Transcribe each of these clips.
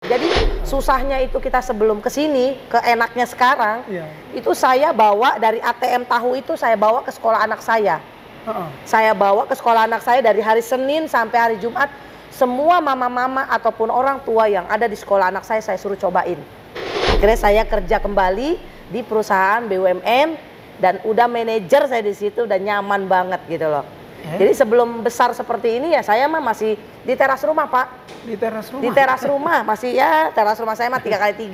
Jadi susahnya itu kita sebelum ke sini, ke enaknya sekarang, itu saya bawa dari ATM tahu itu saya bawa ke sekolah anak saya. Saya bawa ke sekolah anak saya dari hari Senin sampai hari Jumat. Semua mama-mama ataupun orang tua yang ada di sekolah anak saya suruh cobain. Akhirnya saya kerja kembali di perusahaan BUMN dan udah manajer saya di situ, udah nyaman banget gitu loh. Jadi sebelum besar seperti ini ya saya mah masih di teras rumah, Pak. Di teras rumah? Di teras rumah, masih ya teras rumah saya mah 3x3.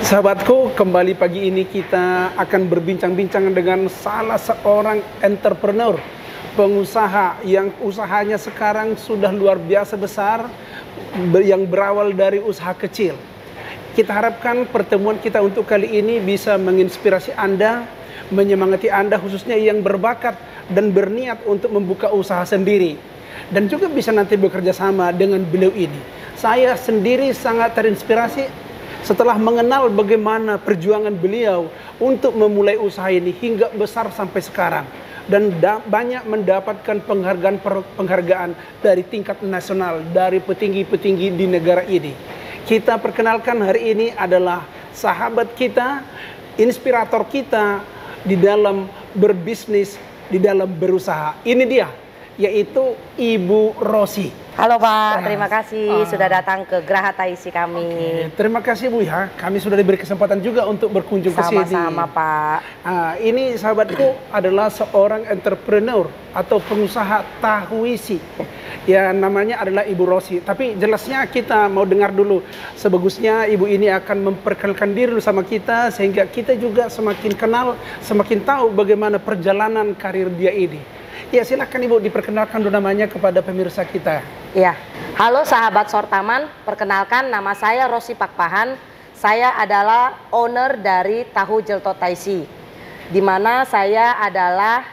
Sahabatku, kembali pagi ini kita akan berbincang-bincang dengan salah seorang entrepreneur, pengusaha yang usahanya sekarang sudah luar biasa besar, yang berawal dari usaha kecil. Kita harapkan pertemuan kita untuk kali ini bisa menginspirasi Anda, menyemangati Anda khususnya yang berbakat dan berniat untuk membuka usaha sendiri. Dan juga bisa nanti bekerja sama dengan beliau ini. Saya sendiri sangat terinspirasi setelah mengenal bagaimana perjuangan beliau untuk memulai usaha ini hingga besar sampai sekarang. Dan banyak mendapatkan penghargaan dari tingkat nasional, dari petinggi-petinggi di negara ini. Kita perkenalkan hari ini adalah sahabat kita, inspirator kita di dalam berbisnis, di dalam berusaha. Ini dia, yaitu Ibu Rosi. Halo Pak, terima kasih sudah datang ke Geraha Taisi kami. Terima kasih Bu ya, kami sudah diberi kesempatan juga untuk berkunjung ke sini. Sama-sama Pak. Ini sahabatku adalah seorang entrepreneur atau pengusaha tahu isi. Ya namanya adalah Ibu Rosi. Tapi jelasnya kita mau dengar dulu. Sebagusnya Ibu ini akan memperkenalkan diri sama kita sehingga kita juga semakin kenal, semakin tahu bagaimana perjalanan karir dia ini. Ya silakan Ibu diperkenalkan dulu namanya kepada pemirsa kita. Ya, halo sahabat Sortaman, perkenalkan nama saya Rosi Pakpahan. Saya adalah owner dari Tahu Jelto Taisi, di mana saya adalah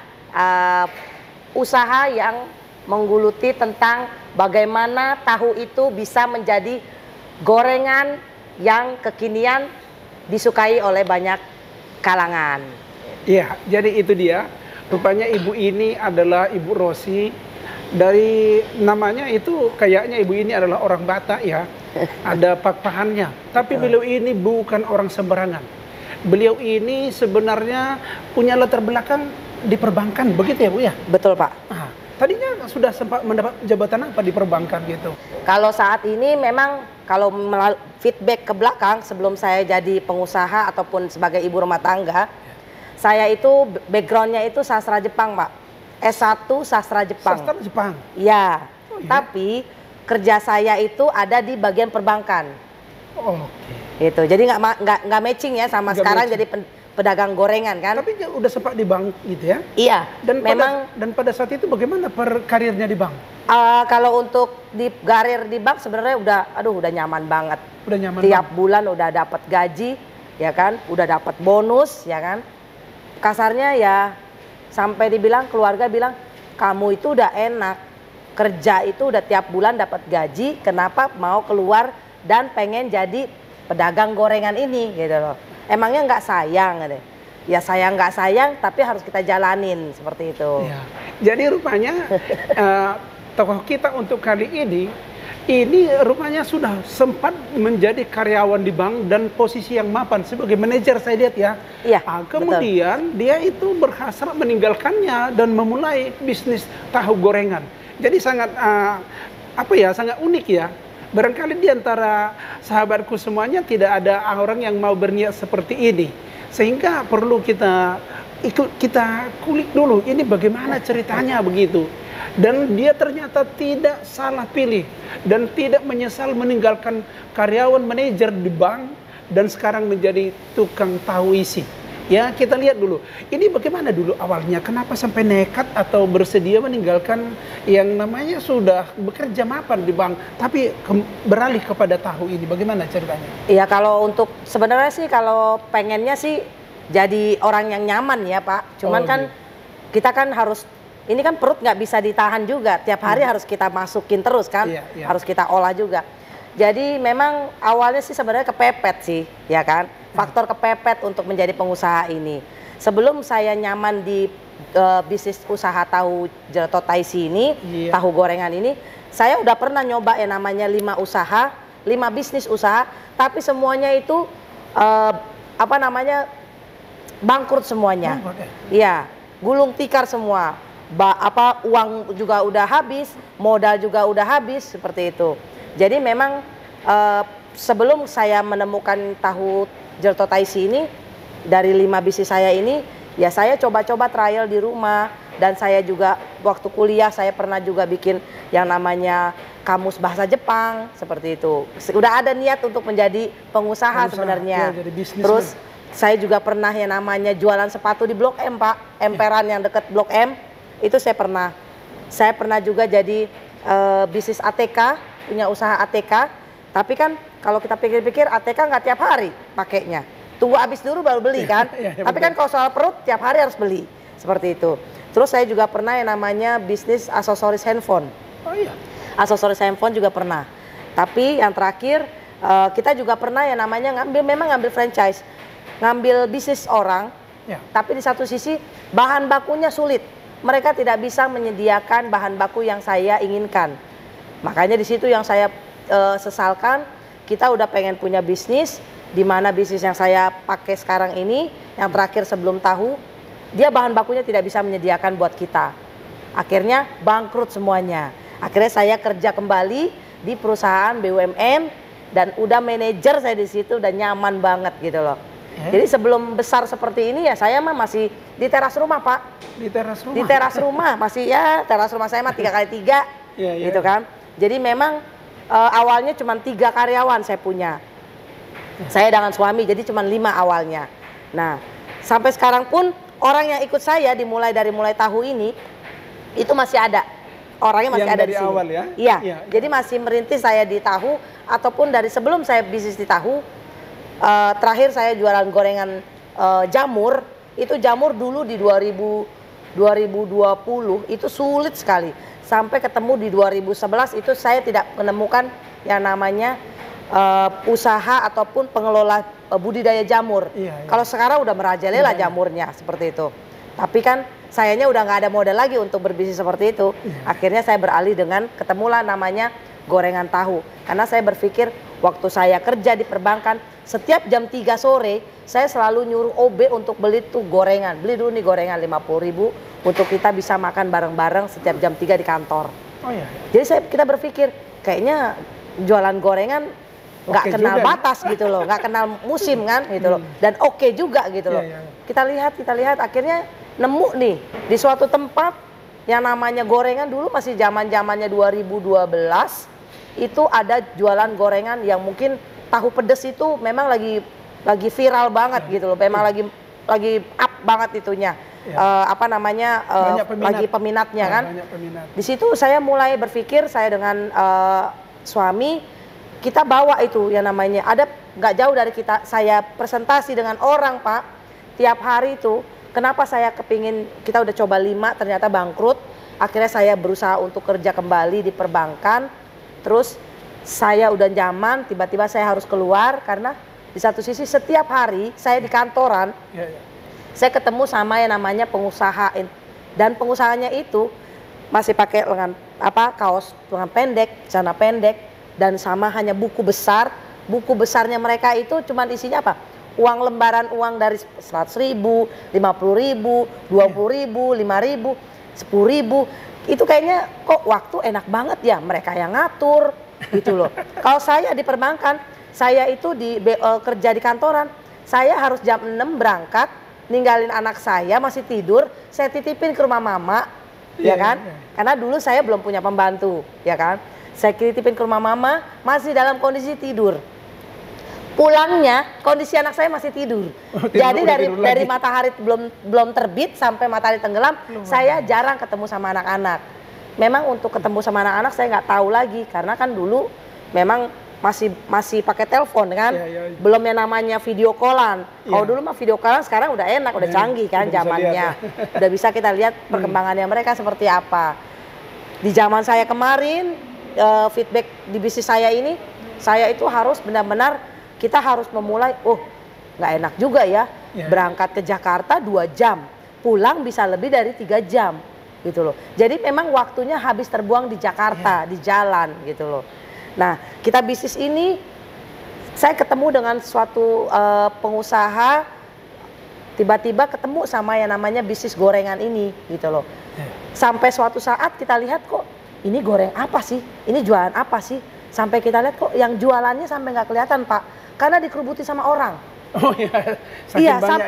usaha yang mengguluti tentang bagaimana tahu itu bisa menjadi gorengan yang kekinian disukai oleh banyak kalangan. Iya, jadi itu dia. Rupanya ibu ini adalah Ibu Rosi. Dari namanya itu kayaknya ibu ini adalah orang Batak ya. Ada pakpahannya. Tapi beliau ini bukan orang sembarangan. Beliau ini sebenarnya punya latar belakang di perbankan, begitu ya Bu ya? Betul Pak. Tadinya sudah sempat mendapat jabatan apa di perbankan gitu? Kalau saat ini memang kalau feedback ke belakang sebelum saya jadi pengusaha ataupun sebagai ibu rumah tangga, saya itu backgroundnya itu sastra Jepang Pak. S1 sastra Jepang. Sastra Jepang? Ya, iya? Tapi kerja saya itu ada di bagian perbankan. Gitu. Jadi nggak matching ya sama sekarang matching. Jadi pedagang gorengan kan. Tapi udah sempat di bank gitu ya? Iya. Dan pada saat itu bagaimana karirnya di bank? Kalau untuk di karir di bank sebenarnya udah nyaman banget. Udah nyaman. Tiap bulan udah dapat gaji, ya kan? Udah dapat bonus, ya kan? Kasarnya ya sampai dibilang keluarga bilang kamu itu udah enak kerja itu udah tiap bulan dapat gaji, kenapa mau keluar dan pengen jadi pedagang gorengan ini gitu loh. Emangnya nggak sayang gitu. Ya sayang nggak sayang tapi harus kita jalanin seperti itu ya. Jadi rupanya tokoh kita untuk kali ini rupanya sudah sempat menjadi karyawan di bank dan posisi yang mapan sebagai manajer saya lihat ya. Iya. Kemudian betul. Dia itu berhasrat meninggalkannya dan memulai bisnis tahu gorengan. Jadi sangat sangat unik ya. Barangkali di antara sahabatku semuanya tidak ada orang yang mau berniat seperti ini. Sehingga perlu kita kulik dulu ini bagaimana ceritanya begitu. Dan dia ternyata tidak salah pilih dan tidak menyesal meninggalkan karyawan manajer di bank dan sekarang menjadi tukang tahu isi. Ya, kita lihat dulu. Ini bagaimana dulu awalnya? Kenapa sampai nekat atau bersedia meninggalkan yang namanya sudah bekerja mapan di bank, tapi beralih kepada tahu ini? Bagaimana ceritanya? Iya, kalau untuk sebenarnya sih kalau pengennya sih jadi orang yang nyaman ya Pak. Cuman kan kita kan harus ini kan perut nggak bisa ditahan juga, tiap hari harus kita masukin terus kan, harus kita olah juga. Jadi memang awalnya sih sebenarnya kepepet sih, ya kan, faktor kepepet untuk menjadi pengusaha ini. sebelum saya nyaman di bisnis usaha tahu Jelto Taisi ini, tahu gorengan ini, saya udah pernah nyoba yang namanya 5 usaha, 5 bisnis usaha, tapi semuanya itu apa namanya bangkrut semuanya. Iya, gulung tikar semua. Uang juga udah habis, modal juga udah habis, seperti itu. Jadi memang sebelum saya menemukan tahu Jelto Taisi ini, dari 5 bisnis saya ini, ya saya coba-coba trial di rumah. Dan saya juga waktu kuliah saya pernah juga bikin yang namanya kamus bahasa Jepang, seperti itu. Udah ada niat untuk menjadi pengusaha sebenarnya. Ya, terus saya juga pernah yang namanya jualan sepatu di Blok M, Pak. Emperan yang dekat Blok M, itu saya pernah. Saya pernah juga jadi bisnis ATK, punya usaha ATK. Tapi kan kalau kita pikir-pikir ATK nggak tiap hari pakainya. Tunggu habis dulu baru beli kan. Tapi kan kalau soal perut tiap hari harus beli, seperti itu. Terus saya juga pernah yang namanya bisnis aksesoris handphone. Oh iya. Aksesoris handphone juga pernah. Tapi yang terakhir kita juga pernah yang namanya ngambil franchise, ngambil bisnis orang. Ya. Tapi di satu sisi bahan bakunya sulit. Mereka tidak bisa menyediakan bahan baku yang saya inginkan. Makanya di situ yang saya sesalkan. Kita udah pengen punya bisnis, di mana bisnis yang saya pakai sekarang ini, yang terakhir sebelum tahu, dia bahan bakunya tidak bisa menyediakan buat kita. Akhirnya bangkrut semuanya. Akhirnya saya kerja kembali di perusahaan BUMN dan udah manajer saya di situ dan nyaman banget gitu loh. Jadi sebelum besar seperti ini ya saya mah masih di teras rumah, Pak. Di teras rumah? Di teras rumah, masih ya teras rumah saya mah 3x3 gitu kan. Jadi memang awalnya cuma 3 karyawan saya punya. Saya dengan suami jadi cuma 5 awalnya. Nah sampai sekarang pun orang yang ikut saya dari mulai tahu ini itu masih ada, orangnya masih ada di sini. Awal ya? Iya. Ya. Jadi masih merintis saya di tahu ataupun dari sebelum saya bisnis di tahu. Terakhir saya jualan gorengan jamur. Itu jamur dulu di 2020 itu sulit sekali. Sampai ketemu di 2011 itu saya tidak menemukan yang namanya usaha ataupun pengelola budidaya jamur. Kalau sekarang udah merajalela jamurnya seperti itu. Tapi kan sayanya udah nggak ada modal lagi untuk berbisnis seperti itu. Akhirnya saya beralih dengan ketemulah namanya gorengan tahu. Karena saya berpikir waktu saya kerja di perbankan, setiap jam 3 sore saya selalu nyuruh OB untuk beli tuh gorengan. Beli dulu nih gorengan 50.000 untuk kita bisa makan bareng-bareng setiap jam 3 di kantor. Jadi kita berpikir kayaknya jualan gorengan nggak kenal batas gitu loh, nggak kenal musim kan gitu loh, dan oke juga gitu loh. Kita lihat akhirnya nemu nih di suatu tempat yang namanya gorengan dulu masih zamannya 2012 itu ada jualan gorengan yang mungkin tahu pedes itu memang lagi viral banget gitu loh, memang lagi up banget itunya. Lagi peminatnya kan. Di situ saya mulai berpikir, saya dengan suami kita bawa itu yang namanya ada nggak jauh dari kita, saya presentasi dengan orang, Pak, tiap hari itu. Kenapa saya kepingin, kita udah coba 5 ternyata bangkrut. Akhirnya saya berusaha untuk kerja kembali di perbankan. Terus saya udah nyaman, tiba-tiba saya harus keluar karena di satu sisi setiap hari saya di kantoran, saya ketemu sama yang namanya pengusaha, dan pengusahanya itu masih pakai lengan kaos lengan pendek, celana pendek, dan sama hanya buku besar. Buku besarnya mereka itu cuman isinya apa? Uang lembaran uang dari 100.000, 50.000, 20.000, 5.000, 10.000. Itu kayaknya kok waktu enak banget ya, mereka yang ngatur gitu loh. Kalau saya di perbankan, saya itu kerja di kantoran, saya harus jam 6 berangkat, ninggalin anak saya masih tidur, saya titipin ke rumah mama, ya kan? Karena dulu saya belum punya pembantu, ya kan? Saya titipin ke rumah mama, masih dalam kondisi tidur. Pulangnya kondisi anak saya masih tidur. Jadi dari matahari belum terbit sampai matahari tenggelam, saya jarang ketemu sama anak-anak. Memang untuk ketemu sama anak-anak saya nggak tahu lagi, karena kan dulu memang masih pakai telepon kan, belum yang namanya video callan. Kalau dulu mah video callan, sekarang udah enak, udah canggih kan zamannya. Udah bisa kita lihat perkembangannya mereka seperti apa. Di zaman saya kemarin, feedback di bisnis saya ini, saya itu harus benar-benar kita harus memulai, nggak enak juga ya. Berangkat ke Jakarta 2 jam, pulang bisa lebih dari 3 jam gitu loh. Jadi memang waktunya habis terbuang di Jakarta, di jalan gitu loh. Nah, kita bisnis ini, saya ketemu dengan suatu pengusaha, tiba-tiba ketemu sama yang namanya bisnis gorengan ini gitu loh. Sampai suatu saat kita lihat kok ini goreng apa sih? Ini jualan apa sih? Sampai kita lihat kok yang jualannya sampai nggak kelihatan Pak, karena dikerubuti sama orang. Oh iya,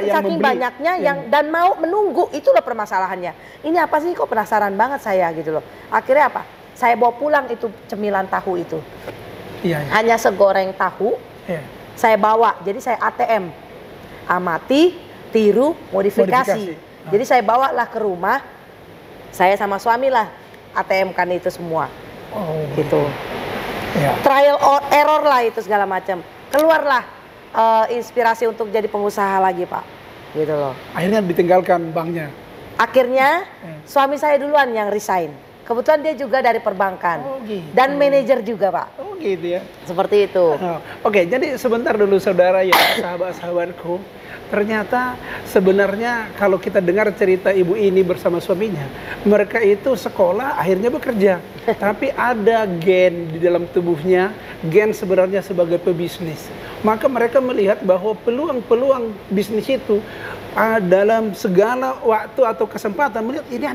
saking banyaknya yang dan mau menunggu, itulah permasalahannya. Ini apa sih, kok penasaran banget saya gitu loh. Akhirnya apa? Saya bawa pulang itu cemilan tahu itu. Hanya segoreng tahu. Saya bawa, jadi saya ATM. Amati, tiru, modifikasi. Jadi saya bawalah ke rumah. Saya sama suami lah ATM kan itu semua. Gitu. Trial or error lah itu segala macam. Keluarlah inspirasi untuk jadi pengusaha lagi Pak, gitu loh. Akhirnya ditinggalkan banknya. Akhirnya suami saya duluan yang resign. Kebetulan dia juga dari perbankan dan manajer juga Pak. Oh gitu ya. Seperti itu. Oke, jadi sebentar dulu saudara ya, sahabat-sahabatku. Ternyata sebenarnya kalau kita dengar cerita ibu ini bersama suaminya, mereka itu sekolah akhirnya bekerja. Tapi ada gen di dalam tubuhnya, gen sebenarnya sebagai pebisnis. Maka mereka melihat bahwa peluang-peluang bisnis itu dalam segala waktu atau kesempatan melihat ini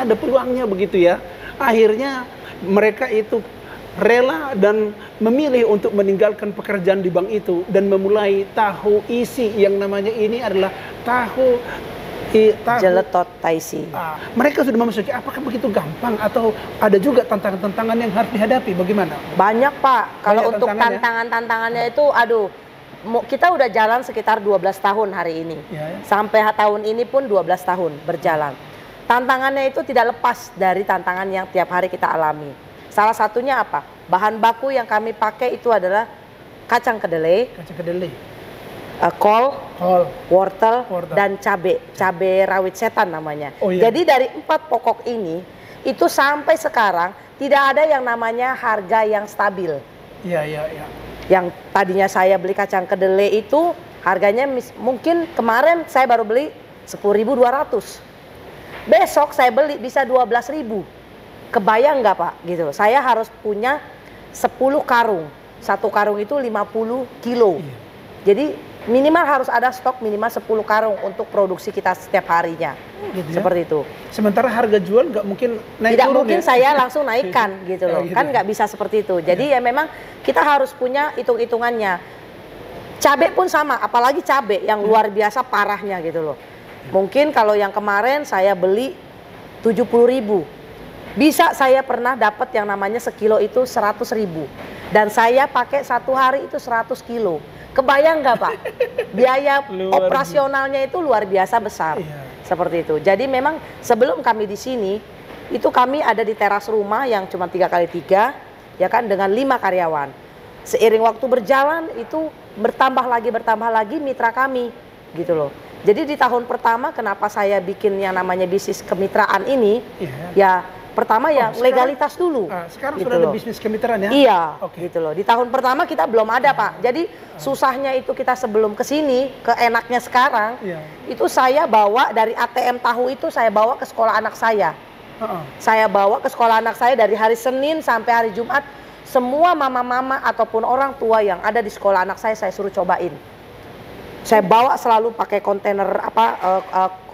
ada peluangnya begitu ya. Akhirnya mereka itu rela dan memilih untuk meninggalkan pekerjaan di bank itu dan memulai tahu isi yang namanya ini adalah tahu Jeletot Taisi. Mereka sudah memasuki, apakah begitu gampang atau ada juga tantangan-tantangan yang harus dihadapi? Bagaimana? Banyak Pak. Kalau untuk tantangannya itu, aduh, kita udah jalan sekitar 12 tahun hari ini. Sampai tahun ini pun 12 tahun berjalan. Tantangannya itu tidak lepas dari tantangan yang tiap hari kita alami. Salah satunya apa? Bahan baku yang kami pakai itu adalah kacang kedelai, kol, wortel, dan cabai rawit setan namanya. Jadi dari 4 pokok ini, itu sampai sekarang tidak ada yang namanya harga yang stabil. Yang tadinya saya beli kacang kedelai itu harganya mungkin kemarin saya baru beli 10.200. Besok saya beli bisa 12.000. Kebayang nggak Pak? Gitu. Saya harus punya 10 karung. 1 karung itu 50 kilo. Jadi minimal harus ada stok minimal 10 karung untuk produksi kita setiap harinya. Seperti itu. Sementara harga jual nggak mungkin naik Tidak turun mungkin ya? saya langsung naikkan gitu loh. Kan nggak bisa seperti itu. Jadi ya memang kita harus punya hitung-hitungannya. Cabai pun sama, apalagi cabai yang luar biasa parahnya gitu loh. Mungkin kalau yang kemarin saya beli 70.000. Bisa saya pernah dapat yang namanya sekilo itu 100.000. Dan saya pakai 1 hari itu 100 kilo. Kebayang nggak Pak? Biaya operasionalnya itu luar biasa besar. Seperti itu. Jadi memang sebelum kami di sini, itu kami ada di teras rumah yang cuma 3x3, ya kan, dengan 5 karyawan. Seiring waktu berjalan itu bertambah lagi mitra kami, gitu loh. Jadi di tahun pertama kenapa saya bikin yang namanya bisnis kemitraan ini, ya pertama ya legalitas dulu. Sekarang gitu sudah ada loh. bisnis kemitraan ya? Iya, gitu loh. Di tahun pertama kita belum ada Pak. Jadi susahnya itu kita sebelum ke sini, ke enaknya sekarang, itu saya bawa dari ATM tahu itu saya bawa ke sekolah anak saya. Saya bawa ke sekolah anak saya dari hari Senin sampai hari Jumat. Semua mama-mama ataupun orang tua yang ada di sekolah anak saya suruh cobain. Saya bawa selalu pakai kontainer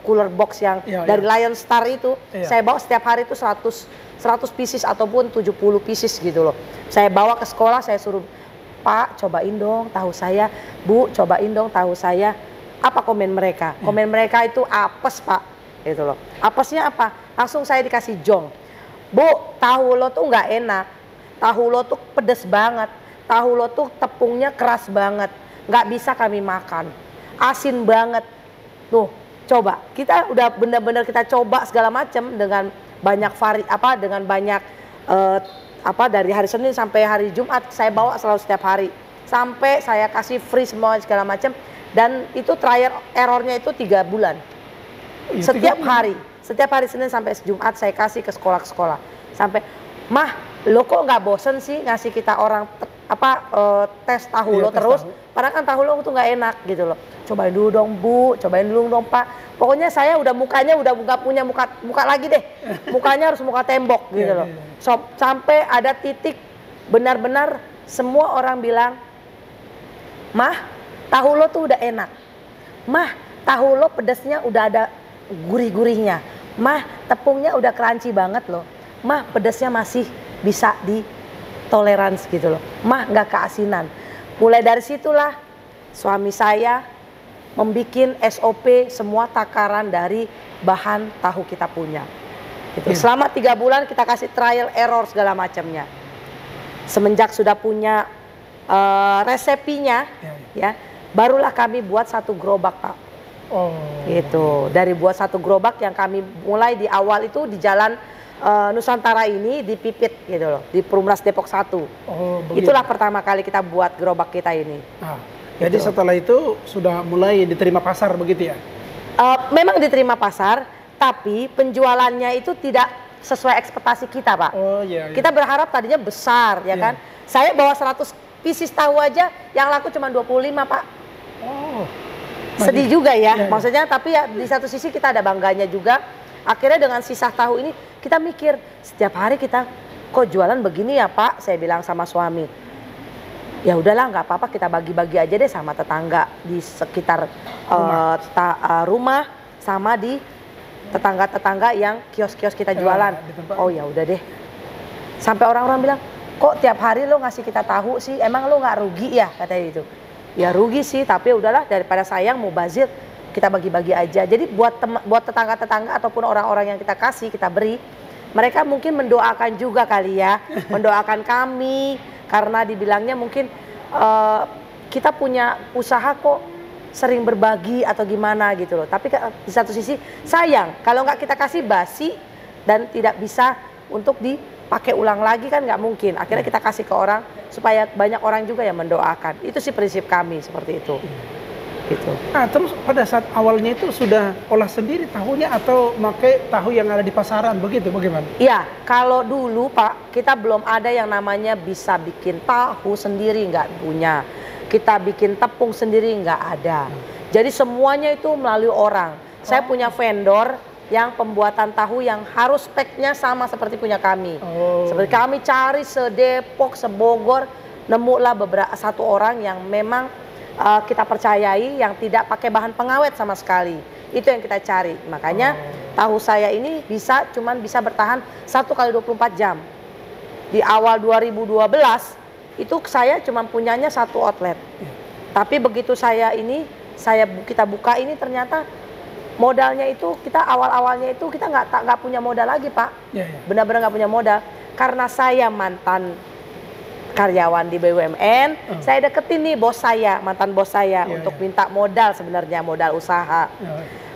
cooler box yang dari Lion Star itu. Saya bawa setiap hari itu 100 pieces ataupun 70 pieces gitu loh. Saya bawa ke sekolah, saya suruh, Pak cobain dong tahu saya, Bu cobain dong tahu saya. Apa komen mereka? Komen mereka itu apes Pak, gitu loh. Apesnya apa? Langsung saya dikasih jong. Bu, tahu lo tuh nggak enak, tahu lo tuh pedes banget, tahu lo tuh tepungnya keras banget, nggak bisa kami makan, asin banget. Tuh, coba kita udah benar-benar kita coba segala macam dengan banyak dengan banyak dari hari Senin sampai hari Jumat saya bawa selalu setiap hari sampai saya kasih free semua segala macam, dan itu trial errornya itu 3 bulan. Setiap hari Senin sampai Jumat saya kasih ke sekolah-sekolah sampai, mah lo kok nggak bosen sih ngasih kita orang tes tahu Iya, lo tes terus. tahu. Padahal kan tahu lo tuh nggak enak gitu loh. Cobain dulu dong Bu, cobain dulu dong Pak. Pokoknya saya udah mukanya udah nggak punya muka lagi deh. Mukanya harus muka tembok gitu loh. Sampai ada titik benar-benar semua orang bilang, Mah, tahu lo tuh udah enak. Mah, tahu lo pedasnya udah ada gurih-gurihnya. Mah, tepungnya udah crunchy banget loh. Mah, pedasnya masih bisa ditoleransi gitu loh. Mah, nggak keasinan. Mulai dari situlah suami saya membikin SOP semua takaran dari bahan tahu kita punya. Gitu. Selama 3 bulan kita kasih trial error segala macamnya. Semenjak sudah punya resepinya, ya, barulah kami buat 1 gerobak Pak. Oh. Gitu. Dari buat 1 gerobak yang kami mulai di awal itu di Jalan Nusantara ini di Pipit gitu loh, di Perumnas Depok 1. Oh, itulah pertama kali kita buat gerobak kita ini. Jadi setelah itu sudah mulai diterima pasar begitu ya? Memang diterima pasar, tapi penjualannya itu tidak sesuai ekspektasi kita Pak. Oh iya. Kita berharap tadinya besar ya kan. Saya bawa 100 pieces tahu aja yang laku cuma 25 Pak. Oh. Sedih juga ya. Maksudnya tapi ya di satu sisi kita ada bangganya juga. Akhirnya dengan sisa tahu ini kita mikir setiap hari kita kok jualan begini ya Pak. Saya bilang sama suami. Ya udahlah nggak apa-apa kita bagi-bagi aja deh sama tetangga di sekitar rumah sama di tetangga-tetangga yang kios-kios kita jualan. Oh ya udah deh. Sampai orang-orang bilang, kok tiap hari lo ngasih kita tahu sih, emang lo nggak rugi ya katanya itu. Ya rugi sih, tapi udahlah daripada sayang mau bazir kita bagi-bagi aja. Jadi buat tetangga-tetangga ataupun orang-orang yang kita kasih, kita beri, mereka mungkin mendoakan juga kali ya, mendoakan kami karena dibilangnya mungkin kita punya usaha kok sering berbagi atau gimana gitu loh. Tapi di satu sisi sayang kalau nggak kita kasih basi dan tidak bisa untuk dipakai ulang lagi kan nggak mungkin. Akhirnya kita kasih ke orang supaya banyak orang juga yang mendoakan. Itu sih prinsip kami seperti itu. Gitu. Nah, terus pada saat awalnya itu sudah olah sendiri tahunya atau pakai tahu yang ada di pasaran begitu bagaimana? Iya, kalau dulu Pak kita belum ada yang namanya bisa bikin tahu sendiri nggak punya. Kita bikin tepung sendiri nggak ada. Jadi semuanya itu melalui orang. Saya punya vendor yang pembuatan tahu yang harus speknya sama seperti punya kami. Seperti kami cari se-Depok, se-Bogor, nemulah satu orang yang memang kita percayai yang tidak pakai bahan pengawet sama sekali. Itu yang kita cari. Makanya tahu saya ini cuman bisa bertahan 1 kali 24 jam. Di awal 2012 itu saya cuma punyanya 1 outlet. Tapi begitu kita buka ini ternyata modalnya itu kita awalnya itu kita nggak punya modal lagi Pak. Benar-benar nggak punya modal karena saya mantan karyawan di BUMN, saya deketin nih mantan bos saya untuk minta modal sebenarnya, modal usaha.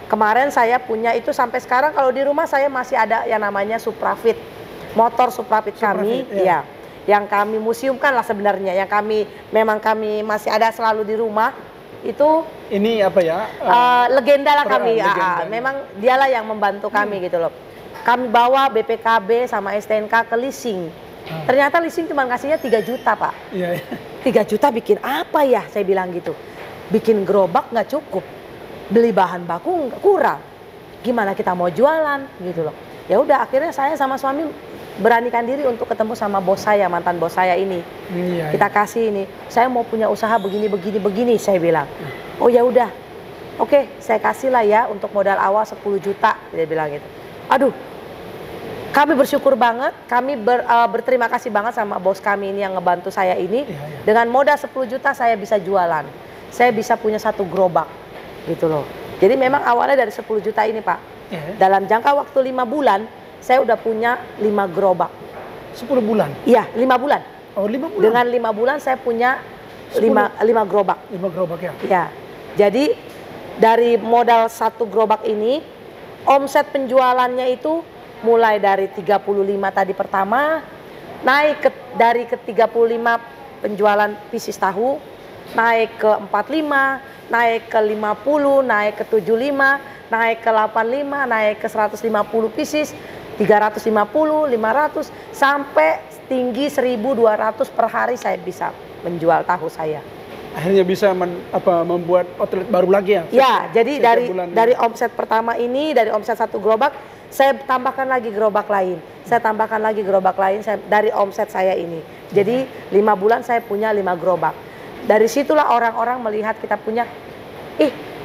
Kemarin saya punya itu sampai sekarang kalau di rumah saya masih ada yang namanya Suprafit, motor Suprafit kami, yang kami museumkan lah sebenarnya, yang memang kami masih ada selalu di rumah. Itu ini apa ya? Legenda lah kami, memang dialah yang membantu kami gitu loh. Kami bawa BPKB sama STNK ke leasing. Ternyata leasing cuma ngasihnya 3 juta Pak. 3 juta bikin apa ya, saya bilang gitu. Bikin gerobak nggak cukup, beli bahan baku kurang. Gimana kita mau jualan gitu loh. Ya udah akhirnya saya sama suami beranikan diri untuk ketemu sama bos saya, mantan bos saya ini. Kita kasih ini, saya mau punya usaha begini, saya bilang. Oh ya udah, oke, saya kasih lah ya untuk modal awal 10 juta, dia bilang gitu. Aduh. Kami bersyukur banget, kami berterima kasih banget sama bos kami ini yang ngebantu saya ini. Dengan modal 10 juta saya bisa jualan. Saya bisa punya 1 gerobak gitu loh. Jadi memang awalnya dari 10 juta ini Pak. Dalam jangka waktu 5 bulan, saya udah punya 5 gerobak. 10 bulan? Iya, 5 bulan. Oh 5 bulan? Dengan 5 bulan saya punya 5 gerobak. 5 gerobak ya? Iya. Jadi dari modal 1 gerobak ini, omset penjualannya itu mulai dari 35 tadi pertama, naik dari ke 35 penjualan pieces tahu, naik ke 45, naik ke 50, naik ke 75, naik ke 85, naik ke 150 pieces, 350, 500, sampai tinggi 1.200 per hari saya bisa menjual tahu saya. Akhirnya bisa membuat outlet baru lagi ya? Ya, jadi dari omset pertama ini, dari omset 1 gerobak, saya tambahkan lagi gerobak lain. Saya tambahkan lagi gerobak lain dari omset saya ini. Jadi 5 bulan saya punya 5 gerobak. Dari situlah orang-orang melihat kita punya,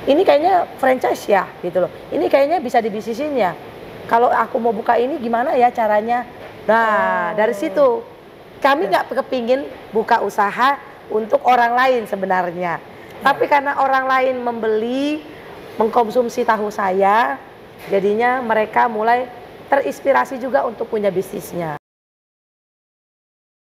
ini kayaknya franchise ya, gitu loh. Ini kayaknya bisa dibisnisin ya. Kalau aku mau buka ini gimana ya caranya? Nah, dari situ kami nggak kepingin buka usaha untuk orang lain sebenarnya. Tapi karena orang lain membeli, mengkonsumsi tahu saya, jadinya mereka mulai terinspirasi juga untuk punya bisnisnya.